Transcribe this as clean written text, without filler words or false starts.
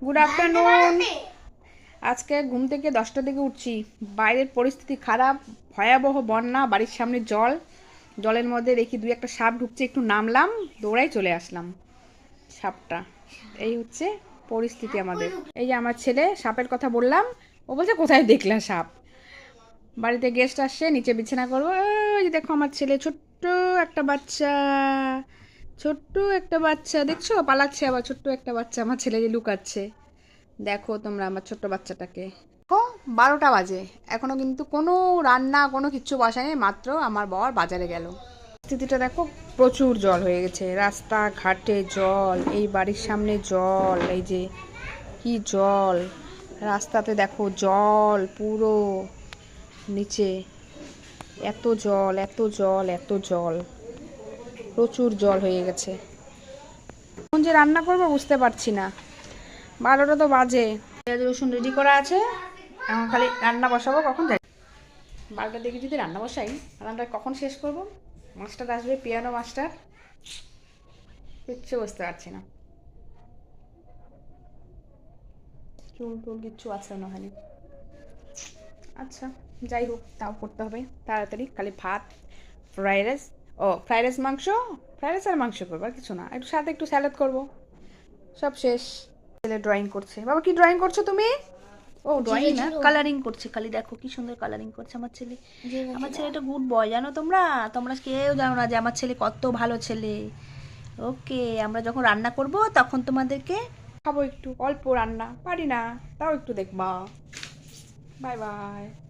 Good afternoon. আজকে ঘুম থেকে 10টা থেকে উঠছি। বাইরের পরিস্থিতি খারাপ, ভয়াবহ বন্যা, বাড়ির সামনে জল, জলের মধ্যে দেখি দুই একটা সাপ ঢুকছে, একটু নামলাম, দৌড়াই চলে আসলাম সাপটা। এই হচ্ছে পরিস্থিতি আমাদের। এই যে আমার ছেলে, সাপের কথা বললাম, ও বলছে কোথায় দেখলা সাপ। বাড়িতে গেস্ট আসছে, নিচে বিছানা করবো। ওই যে দেখো আমার ছেলে, ছোট্ট একটা বাচ্চা, ছোট্ট একটা বাচ্চা দেখছো, পালাচ্ছে আবার। ছোট্ট একটা বাচ্চা আমার ছেলে যে লুকাচ্ছে। দেখো তোমরা আমার ছোট্ট বাচ্চাটাকে। ও 12টা বাজে, এখনো কিন্তু কোনো রান্না কোনো কিচ্ছু বসায়নি, মাত্র আমার বর বাজারে গেল। স্থিতিটা দেখো, প্রচুর জল হয়ে গেছে, রাস্তা ঘাটে জল, এই বাড়ির সামনে জল, এই যে কি জল, রাস্তাতে দেখো জল পুরো নিচে, এত জল এত জল এত জল, প্রচুর জল হয়ে গেছে। এখন যে রান্না করবো বুঝতে পারছি না, 12টা তো বাজে। পেঁয়াজ রসুন রেডি করা আছে, এখন খালি রান্না বসাবো। কখন যাই 12টার দিকে যদি রান্না বসাই, রান্নাটা কখন শেষ করব? মাস্টার আসবে, পিয়ানো মাস্টার, কিচ্ছু বুঝতে পারছি না। চুল টুল কিচ্ছু আছে না খালি। আচ্ছা, যাই হোক, তাও করতে হবে তাড়াতাড়ি। খালি ভাত, ফ্রাইড রাইস, ও ফ্রাইড রাইস, মাংস, ফ্রাইড রাইস আর মাংস করবো, আর কিছু না। একটু সাথে একটু স্যালাড করবো, সব শেষ। ছেলে ড্রয়িং করছে। বাবা কি ড্রয়িং করছো তুমি? ও ড্রয়িং না, কালারিং করছে। খালি দেখো কি সুন্দর কালারিং করছে আমার ছেলে। আমার ছেলেটা গুড বয়, জানো তোমরা? তোমরা কেউ জানো না যে আমার ছেলে কত ভালো ছেলে। ওকে, আমরা যখন রান্না করব তখন তোমাদেরকে খাবো। একটু অল্প রান্না পারি না, তাও একটু দেখবা। Bye bye.